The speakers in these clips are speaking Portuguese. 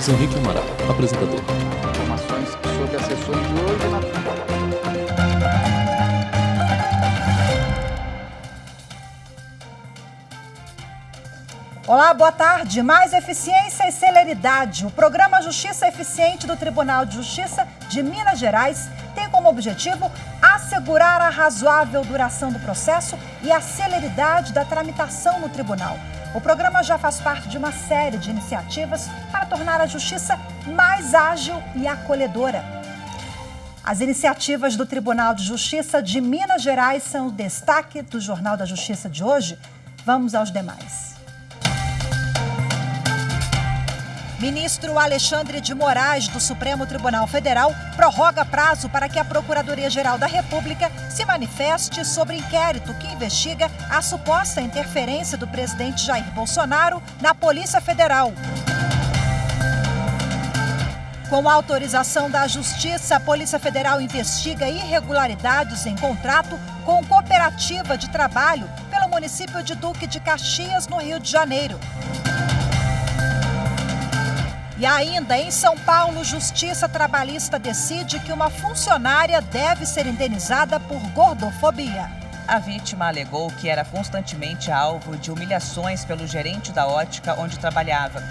Vinícius Henrique Amaral, apresentador. Informações sobre as sessões de hoje na... Olá, boa tarde. Mais eficiência e celeridade. O programa Justiça Eficiente do Tribunal de Justiça de Minas Gerais tem como objetivo assegurar a razoável duração do processo e a celeridade da tramitação no tribunal. O programa já faz parte de uma série de iniciativas para tornar a justiça mais ágil e acolhedora. As iniciativas do Tribunal de Justiça de Minas Gerais são o destaque do Jornal da Justiça de hoje. Vamos aos demais. Ministro Alexandre de Moraes, do Supremo Tribunal Federal, prorroga prazo para que a Procuradoria-Geral da República se manifeste sobre inquérito que investiga a suposta interferência do presidente Jair Bolsonaro na Polícia Federal. Com a autorização da Justiça, a Polícia Federal investiga irregularidades em contrato com cooperativa de trabalho pelo município de Duque de Caxias, no Rio de Janeiro. E ainda, em São Paulo, Justiça Trabalhista decide que uma funcionária deve ser indenizada por gordofobia. A vítima alegou que era constantemente alvo de humilhações pelo gerente da ótica onde trabalhava.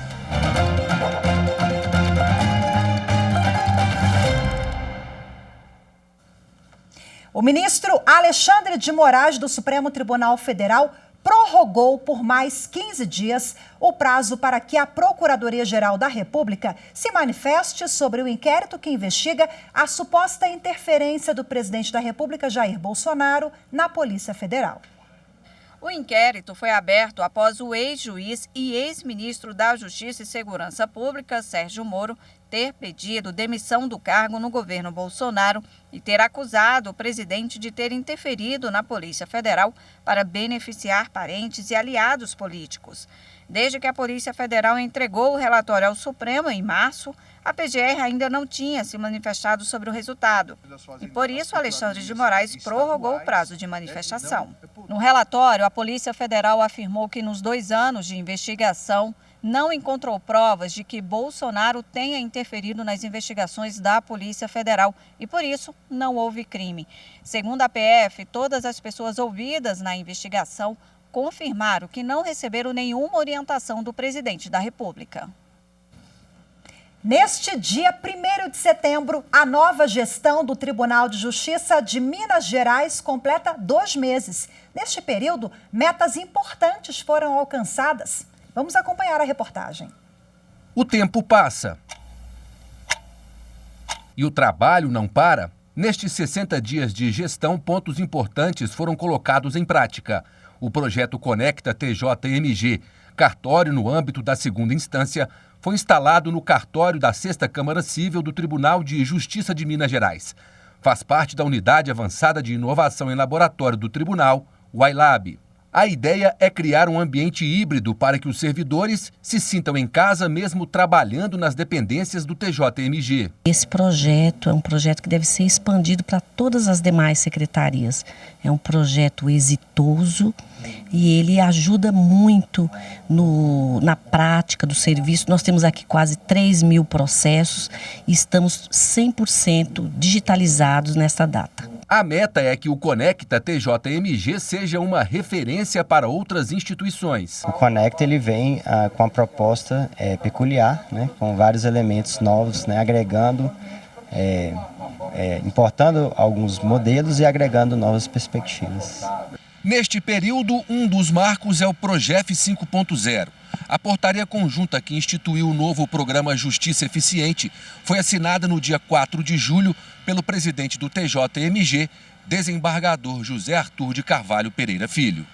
O ministro Alexandre de Moraes, do Supremo Tribunal Federal, prorrogou por mais 15 dias o prazo para que a Procuradoria-Geral da República se manifeste sobre o inquérito que investiga a suposta interferência do presidente da República, Jair Bolsonaro, na Polícia Federal. O inquérito foi aberto após o ex-juiz e ex-ministro da Justiça e Segurança Pública, Sérgio Moro, ter pedido demissão do cargo no governo Bolsonaro e ter acusado o presidente de ter interferido na Polícia Federal para beneficiar parentes e aliados políticos. Desde que a Polícia Federal entregou o relatório ao Supremo em março, a PGR ainda não tinha se manifestado sobre o resultado. E por isso, Alexandre de Moraes prorrogou o prazo de manifestação. No relatório, a Polícia Federal afirmou que nos 2 anos de investigação, não encontrou provas de que Bolsonaro tenha interferido nas investigações da Polícia Federal e, por isso, não houve crime. Segundo a PF, todas as pessoas ouvidas na investigação confirmaram que não receberam nenhuma orientação do presidente da República. Neste dia 1º de setembro, a nova gestão do Tribunal de Justiça de Minas Gerais completa 2 meses. Neste período, metas importantes foram alcançadas. Vamos acompanhar a reportagem. O tempo passa e o trabalho não para. Nestes 60 dias de gestão, pontos importantes foram colocados em prática. O projeto Conecta TJMG, cartório no âmbito da 2ª instância, foi instalado no cartório da 6ª Câmara Cível do Tribunal de Justiça de Minas Gerais. Faz parte da Unidade Avançada de Inovação em Laboratório do Tribunal, o iLab. A ideia é criar um ambiente híbrido para que os servidores se sintam em casa mesmo trabalhando nas dependências do TJMG. Esse projeto é um projeto que deve ser expandido para todas as demais secretarias. É um projeto exitoso e ele ajuda muito na prática do serviço. Nós temos aqui quase 3.000 processos e estamos 100% digitalizados nesta data. A meta é que o Conecta TJMG seja uma referência para outras instituições. O Conecta ele vem com uma proposta peculiar, né, com vários elementos novos, né, agregando, importando alguns modelos e agregando novas perspectivas. Neste período, um dos marcos é o Progef 5.0. A portaria conjunta que instituiu o novo programa Justiça Eficiente foi assinada no dia 4 de julho pelo presidente do TJMG, desembargador José Arthur de Carvalho Pereira Filho.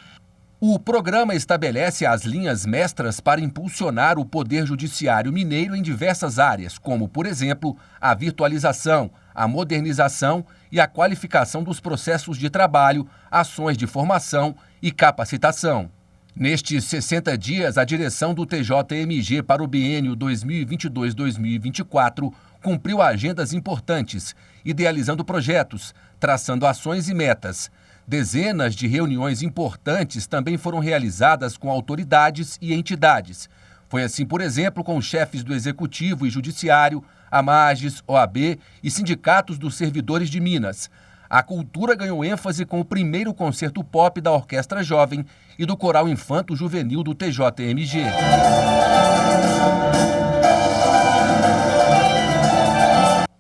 O programa estabelece as linhas mestras para impulsionar o Poder Judiciário Mineiro em diversas áreas, como, por exemplo, a virtualização, a modernização e a qualificação dos processos de trabalho, ações de formação e capacitação. Nestes 60 dias, a direção do TJMG para o biênio 2022-2024 cumpriu agendas importantes, idealizando projetos, traçando ações e metas. Dezenas de reuniões importantes também foram realizadas com autoridades e entidades. Foi assim, por exemplo, com os chefes do Executivo e Judiciário, AMAGES, OAB e sindicatos dos servidores de Minas. A cultura ganhou ênfase com o primeiro concerto pop da Orquestra Jovem e do Coral Infanto Juvenil do TJMG.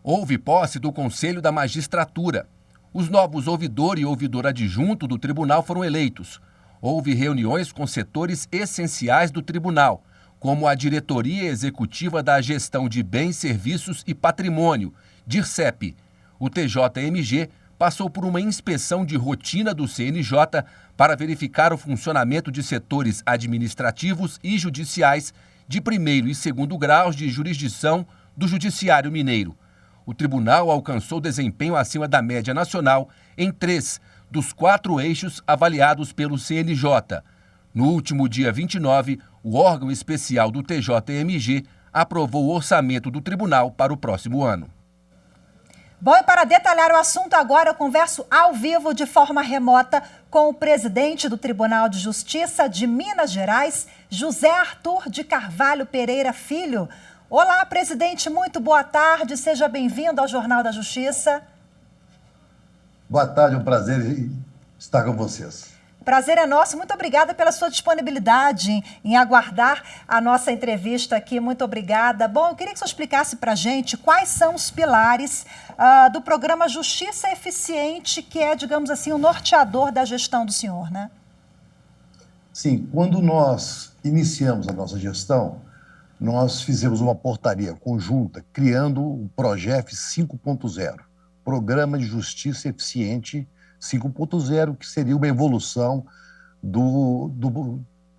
Houve posse do Conselho da Magistratura. Os novos ouvidor e ouvidor adjunto do tribunal foram eleitos. Houve reuniões com setores essenciais do tribunal, como a Diretoria Executiva da Gestão de Bens, Serviços e Patrimônio, DIRCEP. O TJMG passou por uma inspeção de rotina do CNJ para verificar o funcionamento de setores administrativos e judiciais de primeiro e segundo graus de jurisdição do Judiciário Mineiro. O tribunal alcançou desempenho acima da média nacional em 3 dos 4 eixos avaliados pelo CNJ. No último dia 29, o órgão especial do TJMG aprovou o orçamento do tribunal para o próximo ano. Bom, e para detalhar o assunto agora, eu converso ao vivo de forma remota com o presidente do Tribunal de Justiça de Minas Gerais, José Arthur de Carvalho Pereira Filho. Olá, presidente, muito boa tarde, seja bem-vindo ao Jornal da Justiça. Boa tarde, é um prazer estar com vocês. Prazer é nosso, muito obrigada pela sua disponibilidade em aguardar a nossa entrevista aqui, muito obrigada. Bom, eu queria que você explicasse para a gente quais são os pilares do programa Justiça Eficiente, que é, digamos assim, o norteador da gestão do senhor, né? Sim, quando nós iniciamos a nossa gestão, nós fizemos uma portaria conjunta criando o PROJEF 5.0, Programa de Justiça Eficiente 5.0, que seria uma evolução do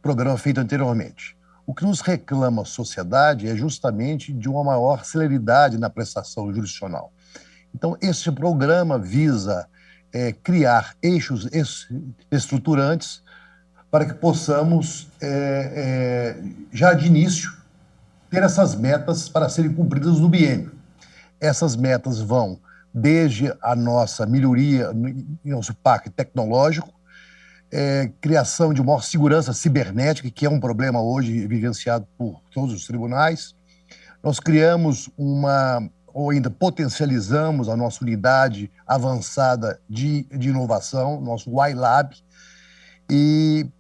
programa feito anteriormente. O que nos reclama a sociedade é justamente de uma maior celeridade na prestação jurisdicional. Então, esse programa visa criar eixos estruturantes para que possamos, já de início, ter essas metas para serem cumpridas no biênio. Essas metas vão desde a nossa melhoria em nosso parque tecnológico, criação de maior segurança cibernética, que é um problema hoje vivenciado por todos os tribunais. Nós criamos ou ainda potencializamos a nossa unidade avançada de inovação, nosso Y-Lab, e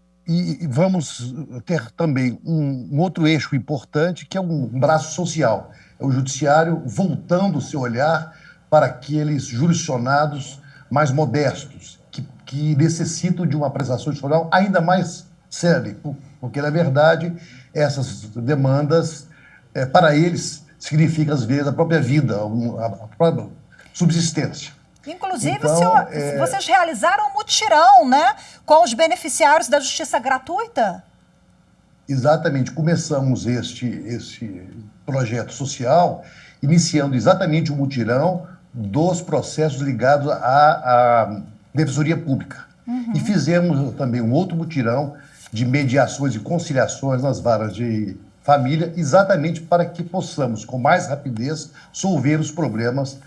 vamos ter também um outro eixo importante, que é um braço social. É o judiciário voltando o seu olhar para aqueles jurisdicionados mais modestos, que necessitam de uma prestação jurisdicional ainda mais séria, porque, na verdade, essas demandas, para eles, significam, às vezes, a própria vida, a própria subsistência. Inclusive, então, senhor, vocês realizaram um mutirão, né, com os beneficiários da Justiça Gratuita? Exatamente. Começamos este projeto social iniciando exatamente o mutirão dos processos ligados à Defensoria Pública. Uhum. E fizemos também um outro mutirão de mediações e conciliações nas varas de família, exatamente para que possamos, com mais rapidez, solver os problemas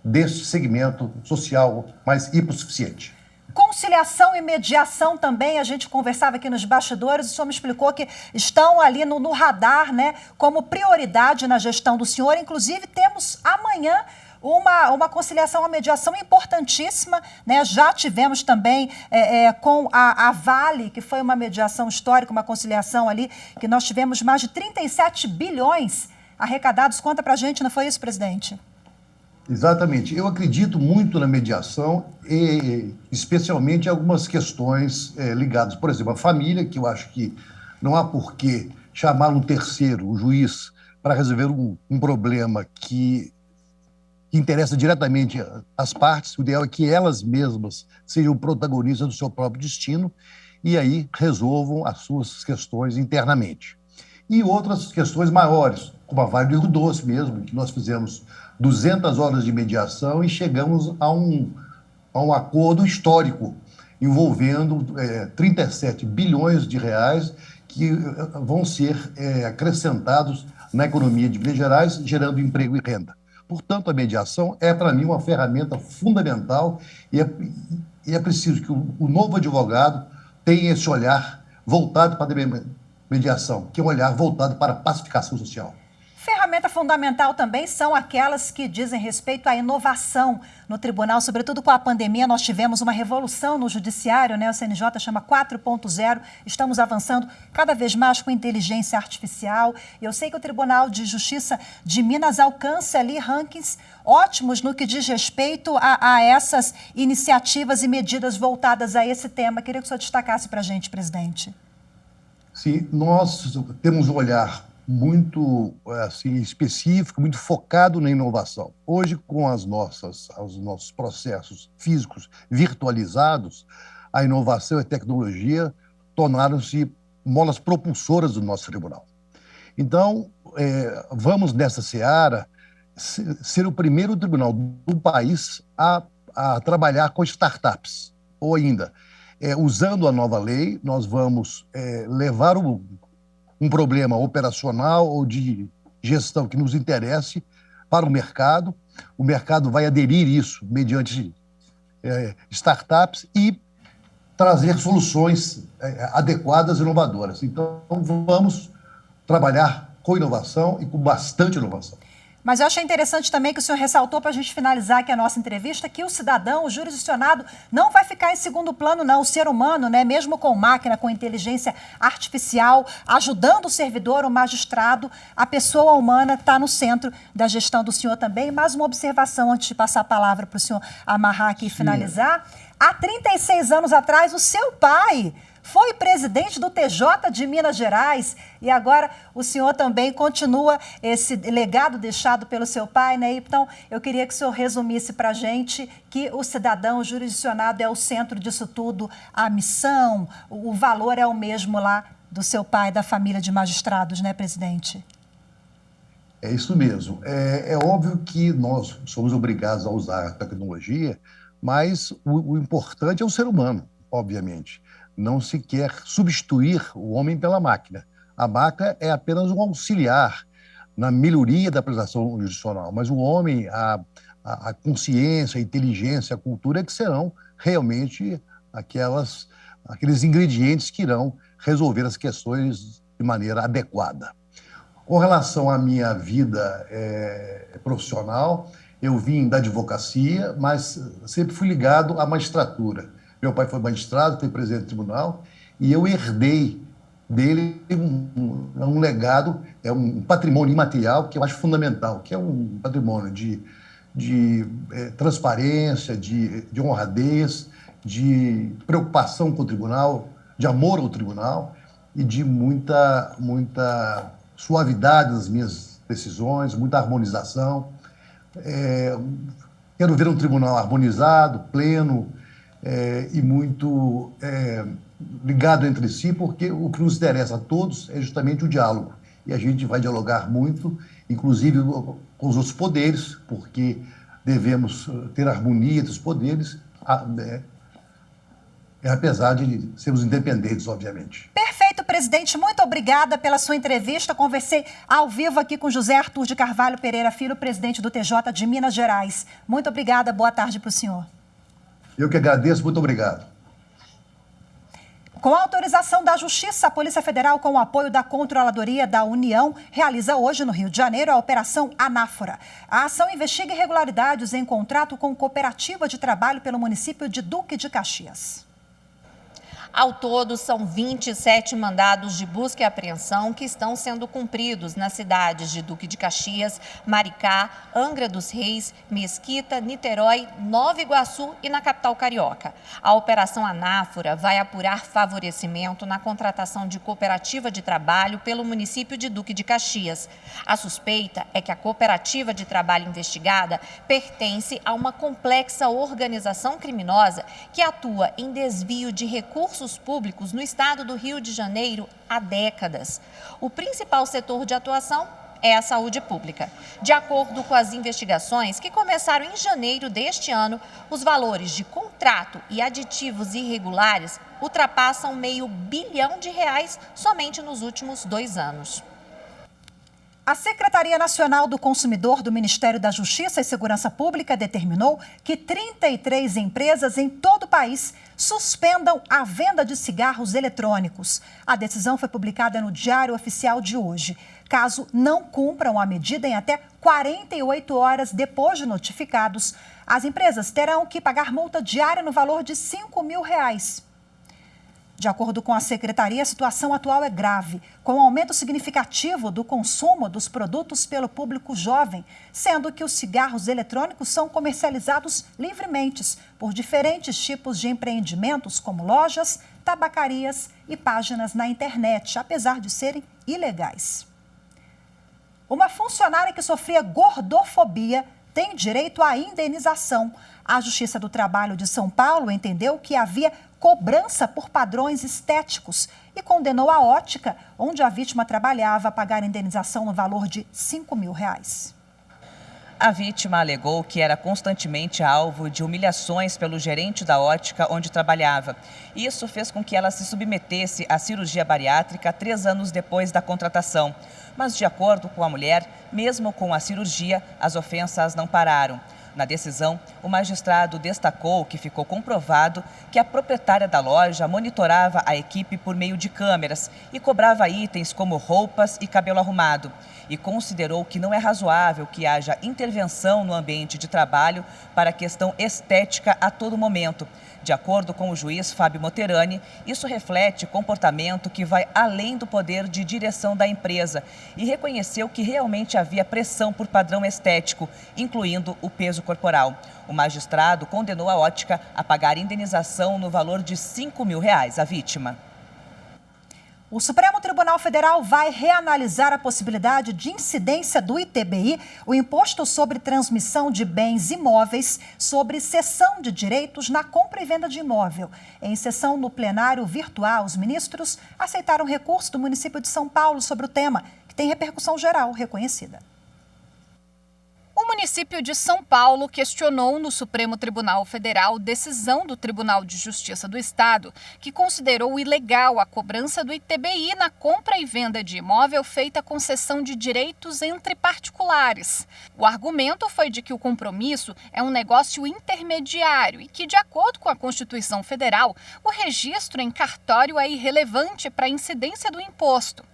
deste segmento social mais hipossuficiente. Conciliação e mediação também, a gente conversava aqui nos bastidores, o senhor me explicou que estão ali no radar, né, como prioridade na gestão do senhor. Inclusive, temos amanhã uma conciliação, uma mediação importantíssima, né? Já tivemos também com a Vale, que foi uma mediação histórica, uma conciliação ali, que nós tivemos mais de 37 bilhões arrecadados. Conta pra gente, não foi isso, presidente? Exatamente. Eu acredito muito na mediação, e especialmente em algumas questões ligadas, por exemplo, à família, que eu acho que não há por que chamar um terceiro, o juiz, para resolver um problema que interessa diretamente às partes. O ideal é que elas mesmas sejam protagonistas do seu próprio destino e aí resolvam as suas questões internamente. E outras questões maiores, como a Vale do Rio Doce mesmo, que nós fizemos 200 horas de mediação e chegamos a um acordo histórico envolvendo 37 bilhões de reais que vão ser acrescentados na economia de Minas Gerais, gerando emprego e renda. Portanto, a mediação é, para mim, uma ferramenta fundamental e é preciso que o novo advogado tenha esse olhar voltado para mediação, que é um olhar voltado para a pacificação social. Ferramenta fundamental também são aquelas que dizem respeito à inovação no tribunal, sobretudo com a pandemia. Nós tivemos uma revolução no judiciário, né? O CNJ chama 4.0, estamos avançando cada vez mais com inteligência artificial. Eu sei que o Tribunal de Justiça de Minas alcança ali rankings ótimos no que diz respeito a essas iniciativas e medidas voltadas a esse tema. Queria que o senhor destacasse para a gente, presidente. Sim, nós temos um olhar muito assim, específico, muito focado na inovação. Hoje, com os nossos processos físicos virtualizados, a inovação e a tecnologia tornaram-se molas propulsoras do nosso tribunal. Então, vamos nessa seara ser o primeiro tribunal do país a trabalhar com startups, ou ainda, usando a nova lei, nós vamos levar um problema operacional ou de gestão que nos interesse para o mercado vai aderir isso mediante startups e trazer soluções adequadas e inovadoras. Então, vamos trabalhar com inovação e com bastante inovação. Mas eu achei interessante também que o senhor ressaltou, para a gente finalizar aqui a nossa entrevista, que o cidadão, o jurisdicionado, não vai ficar em segundo plano, não. O ser humano, né, mesmo com máquina, com inteligência artificial, ajudando o servidor, o magistrado, a pessoa humana está no centro da gestão do senhor também. Mais uma observação antes de passar a palavra para o senhor amarrar aqui e finalizar. Há 36 anos atrás, o seu pai foi presidente do TJ de Minas Gerais e agora o senhor também continua esse legado deixado pelo seu pai, né? Então, eu queria que o senhor resumisse para a gente que o cidadão jurisdicionado é o centro disso tudo, a missão, o valor é o mesmo lá do seu pai, da família de magistrados, né, presidente? É isso mesmo. É óbvio que nós somos obrigados a usar a tecnologia, mas o importante é o ser humano, obviamente. Não se quer substituir o homem pela máquina. A máquina é apenas um auxiliar na melhoria da prestação jurisdicional, mas o homem, a consciência, a inteligência, a cultura é que serão realmente aqueles ingredientes que irão resolver as questões de maneira adequada. Com relação à minha vida profissional, eu vim da advocacia, mas sempre fui ligado à magistratura. Meu pai foi magistrado, foi presidente do tribunal, e eu herdei dele um legado, um patrimônio imaterial que eu acho fundamental, que é um patrimônio de transparência, de honradez, de preocupação com o tribunal, de amor ao tribunal e de muita suavidade nas minhas decisões, muita harmonização. Quero ver um tribunal harmonizado, pleno, e muito ligado entre si, porque o que nos interessa a todos é justamente o diálogo. E a gente vai dialogar muito, inclusive com os outros poderes, porque devemos ter harmonia entre os poderes, apesar de sermos independentes, obviamente. Perfeito, presidente. Muito obrigada pela sua entrevista. Conversei ao vivo aqui com José Arthur de Carvalho Pereira Filho, presidente do TJ de Minas Gerais. Muito obrigada. Boa tarde para o senhor. Eu que agradeço, muito obrigado. Com a autorização da Justiça, a Polícia Federal, com o apoio da Controladoria da União, realiza hoje no Rio de Janeiro a Operação Anáfora. A ação investiga irregularidades em contrato com cooperativa de trabalho pelo município de Duque de Caxias. Ao todo, são 27 mandados de busca e apreensão que estão sendo cumpridos nas cidades de Duque de Caxias, Maricá, Angra dos Reis, Mesquita, Niterói, Nova Iguaçu e na capital carioca. A Operação Anáfora vai apurar favorecimento na contratação de cooperativa de trabalho pelo município de Duque de Caxias. A suspeita é que a cooperativa de trabalho investigada pertence a uma complexa organização criminosa que atua em desvio de recursos públicos no estado do Rio de Janeiro há décadas. O principal setor de atuação é a saúde pública. De acordo com as investigações que começaram em janeiro deste ano, os valores de contrato e aditivos irregulares ultrapassam R$500 milhão somente nos últimos 2 anos. A Secretaria Nacional do Consumidor do Ministério da Justiça e Segurança Pública determinou que 33 empresas em todo o país suspendam a venda de cigarros eletrônicos. A decisão foi publicada no Diário Oficial de hoje. Caso não cumpram a medida em até 48 horas depois de notificados, as empresas terão que pagar multa diária no valor de R$5 mil. De acordo com a Secretaria, a situação atual é grave, com um aumento significativo do consumo dos produtos pelo público jovem, sendo que os cigarros eletrônicos são comercializados livremente por diferentes tipos de empreendimentos, como lojas, tabacarias e páginas na internet, apesar de serem ilegais. Uma funcionária que sofria gordofobia tem direito à indenização. A Justiça do Trabalho de São Paulo entendeu que havia cobrança por padrões estéticos e condenou a ótica, onde a vítima trabalhava, a pagar indenização no valor de R$5 mil. A vítima alegou que era constantemente alvo de humilhações pelo gerente da ótica onde trabalhava. Isso fez com que ela se submetesse à cirurgia bariátrica 3 anos depois da contratação. Mas, de acordo com a mulher, mesmo com a cirurgia, as ofensas não pararam. Na decisão, o magistrado destacou que ficou comprovado que a proprietária da loja monitorava a equipe por meio de câmeras e cobrava itens como roupas e cabelo arrumado. E considerou que não é razoável que haja intervenção no ambiente de trabalho para a questão estética a todo momento. De acordo com o juiz Fábio Motterani, isso reflete comportamento que vai além do poder de direção da empresa e reconheceu que realmente havia pressão por padrão estético, incluindo o peso corporal. O magistrado condenou a ótica a pagar indenização no valor de R$5 mil à vítima. O Supremo Tribunal Federal vai reanalisar a possibilidade de incidência do ITBI, o Imposto sobre Transmissão de Bens Imóveis, sobre cessão de direitos na compra e venda de imóvel. Em sessão no plenário virtual, os ministros aceitaram recurso do município de São Paulo sobre o tema, que tem repercussão geral reconhecida. O município de São Paulo questionou no Supremo Tribunal Federal decisão do Tribunal de Justiça do Estado, que considerou ilegal a cobrança do ITBI na compra e venda de imóvel feita com cessão de direitos entre particulares. O argumento foi de que o compromisso é um negócio intermediário e que, de acordo com a Constituição Federal, o registro em cartório é irrelevante para a incidência do imposto.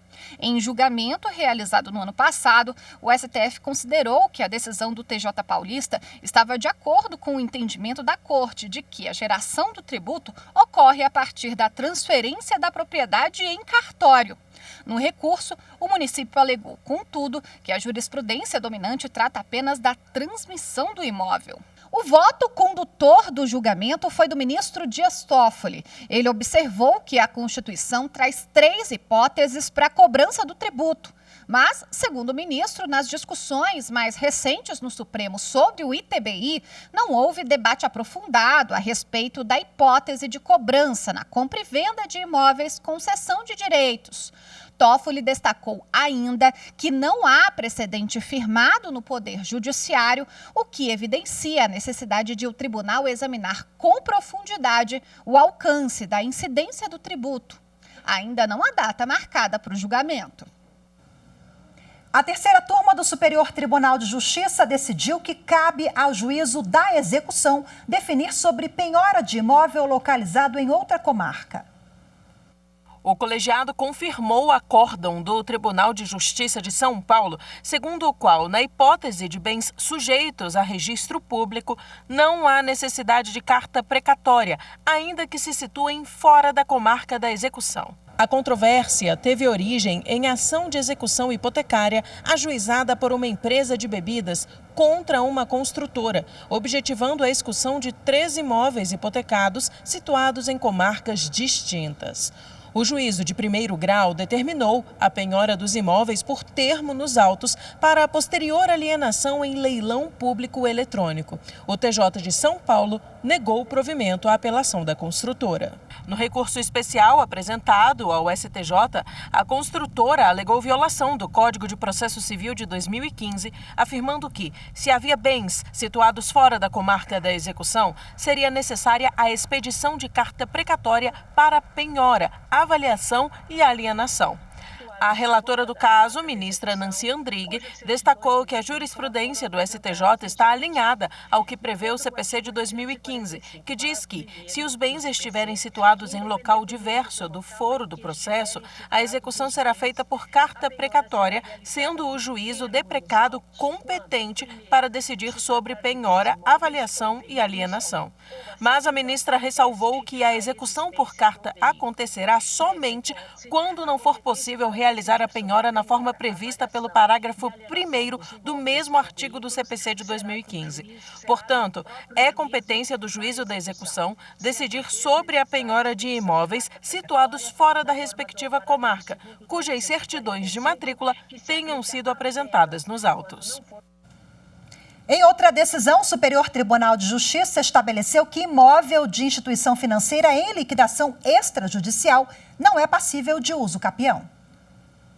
Em julgamento realizado no ano passado, o STF considerou que a decisão do TJ Paulista estava de acordo com o entendimento da Corte de que a geração do tributo ocorre a partir da transferência da propriedade em cartório. No recurso, o município alegou, contudo, que a jurisprudência dominante trata apenas da transmissão do imóvel. O voto condutor do julgamento foi do ministro Dias Toffoli. Ele observou que a Constituição traz 3 hipóteses para a cobrança do tributo. Mas, segundo o ministro, nas discussões mais recentes no Supremo sobre o ITBI, não houve debate aprofundado a respeito da hipótese de cobrança na compra e venda de imóveis com cessão de direitos. Toffoli destacou ainda que não há precedente firmado no Poder Judiciário, o que evidencia a necessidade de o tribunal examinar com profundidade o alcance da incidência do tributo. Ainda não há data marcada para o julgamento. A terceira turma do Superior Tribunal de Justiça decidiu que cabe ao juízo da execução definir sobre penhora de imóvel localizado em outra comarca. O colegiado confirmou o acórdão do Tribunal de Justiça de São Paulo, segundo o qual, na hipótese de bens sujeitos a registro público, não há necessidade de carta precatória, ainda que se situem fora da comarca da execução. A controvérsia teve origem em ação de execução hipotecária ajuizada por uma empresa de bebidas contra uma construtora, objetivando a execução de 3 imóveis hipotecados situados em comarcas distintas. O juízo de primeiro grau determinou a penhora dos imóveis por termo nos autos para a posterior alienação em leilão público eletrônico. O TJ de São Paulo negou o provimento à apelação da construtora. No recurso especial apresentado ao STJ, a construtora alegou violação do Código de Processo Civil de 2015, afirmando que, se havia bens situados fora da comarca da execução, seria necessária a expedição de carta precatória para penhora, avaliação e alienação. A relatora do caso, ministra Nancy Andrighi, destacou que a jurisprudência do STJ está alinhada ao que prevê o CPC de 2015, que diz que, se os bens estiverem situados em local diverso do foro do processo, a execução será feita por carta precatória, sendo o juiz o deprecado competente para decidir sobre penhora, avaliação e alienação. Mas a ministra ressalvou que a execução por carta acontecerá somente quando não for possível realizar a penhora na forma prevista pelo parágrafo 1º do mesmo artigo do CPC de 2015. Portanto, é competência do juízo da execução decidir sobre a penhora de imóveis situados fora da respectiva comarca, cujas certidões de matrícula tenham sido apresentadas nos autos. Em outra decisão, o Superior Tribunal de Justiça estabeleceu que imóvel de instituição financeira em liquidação extrajudicial não é passível de uso capião.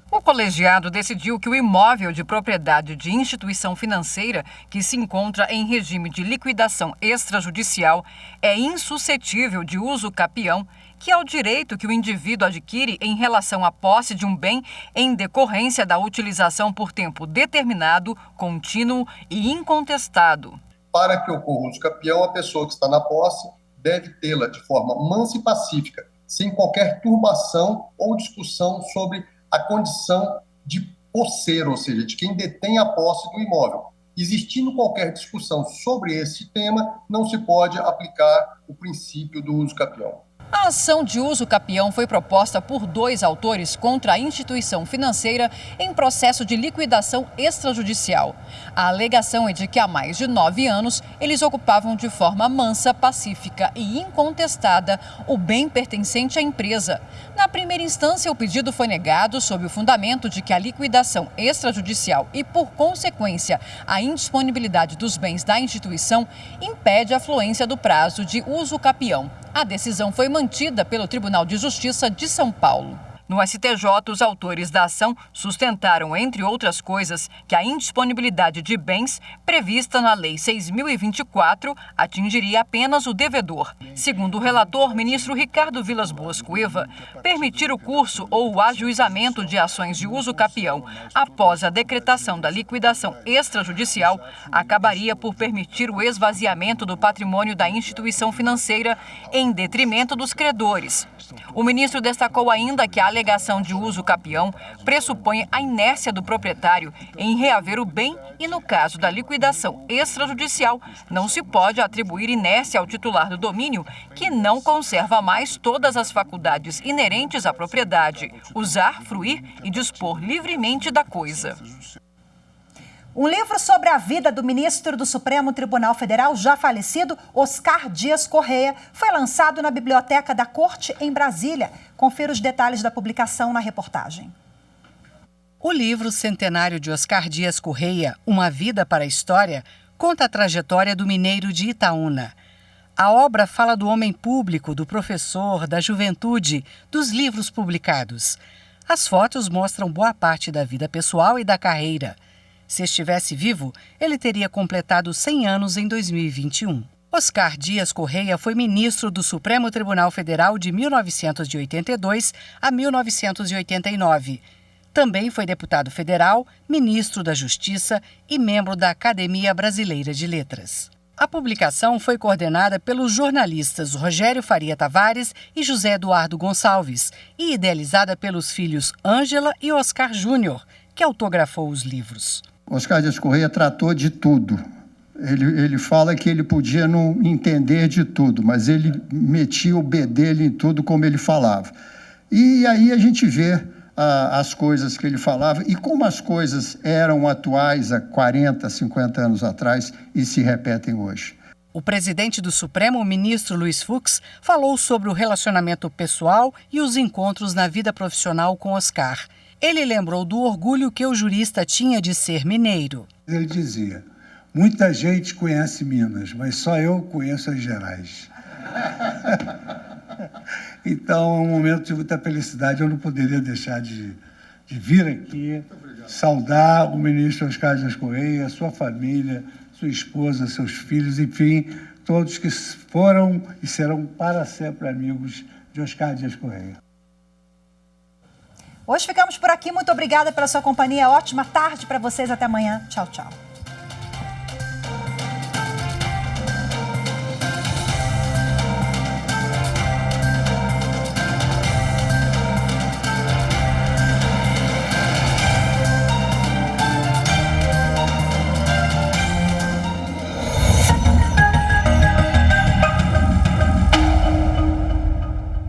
O colegiado decidiu que o imóvel de propriedade de instituição financeira que se encontra em regime de liquidação extrajudicial é insuscetível de uso capião, que é o direito que o indivíduo adquire em relação à posse de um bem em decorrência da utilização por tempo determinado, contínuo e incontestado. Para que ocorra o uso capião, a pessoa que está na posse deve tê-la de forma mansa e pacífica, sem qualquer turbação ou discussão sobre a condição de posseiro, ou seja, de quem detém a posse do imóvel. Existindo qualquer discussão sobre esse tema, não se pode aplicar o princípio do uso capião. A ação de uso capião foi proposta por 2 autores contra a instituição financeira em processo de liquidação extrajudicial. A alegação é de que há mais de 9 anos eles ocupavam de forma mansa, pacífica e incontestada o bem pertencente à empresa. Na primeira instância, o pedido foi negado sob o fundamento de que a liquidação extrajudicial e, por consequência, a indisponibilidade dos bens da instituição impede a fluência do prazo de uso capião. A decisão foi mantida pelo Tribunal de Justiça de São Paulo. No STJ, os autores da ação sustentaram, entre outras coisas, que a indisponibilidade de bens prevista na Lei 6.024 atingiria apenas o devedor. Segundo o relator, ministro Ricardo Vilas Boas Cueva, permitir o curso ou o ajuizamento de ações de uso capião após a decretação da liquidação extrajudicial acabaria por permitir o esvaziamento do patrimônio da instituição financeira em detrimento dos credores. O ministro destacou ainda que a alegação de uso capião pressupõe a inércia do proprietário em reaver o bem e, no caso da liquidação extrajudicial, não se pode atribuir inércia ao titular do domínio que não conserva mais todas as faculdades inerentes à propriedade, usar, fruir e dispor livremente da coisa. Um livro sobre a vida do ministro do Supremo Tribunal Federal, já falecido, Oscar Dias Correia, foi lançado na Biblioteca da Corte, em Brasília. Confira os detalhes da publicação na reportagem. O livro centenário de Oscar Dias Correia, Uma Vida para a História, conta a trajetória do mineiro de Itaúna. A obra fala do homem público, do professor, da juventude, dos livros publicados. As fotos mostram boa parte da vida pessoal e da carreira. Se estivesse vivo, ele teria completado 100 anos em 2021. Oscar Dias Correia foi ministro do Supremo Tribunal Federal de 1982 a 1989. Também foi deputado federal, ministro da Justiça e membro da Academia Brasileira de Letras. A publicação foi coordenada pelos jornalistas Rogério Faria Tavares e José Eduardo Gonçalves e idealizada pelos filhos Ângela e Oscar Júnior, que autografou os livros. Oscar Dias Correia tratou de tudo. Ele fala que ele podia não entender de tudo, mas ele metia o B dele em tudo como ele falava. E aí a gente vê as coisas que ele falava e como as coisas eram atuais há 40, 50 anos atrás e se repetem hoje. O presidente do Supremo, o ministro Luiz Fux, falou sobre o relacionamento pessoal e os encontros na vida profissional com Oscar. Ele lembrou do orgulho que o jurista tinha de ser mineiro. Ele dizia, muita gente conhece Minas, mas só eu conheço as Gerais. Então, é um momento de muita felicidade. Eu não poderia deixar de vir aqui, saudar o ministro Oscar Dias Correia, sua família, sua esposa, seus filhos, enfim, todos que foram e serão para sempre amigos de Oscar Dias Correia. Hoje ficamos por aqui. Muito obrigada pela sua companhia. Ótima tarde para vocês. Até amanhã. Tchau, tchau.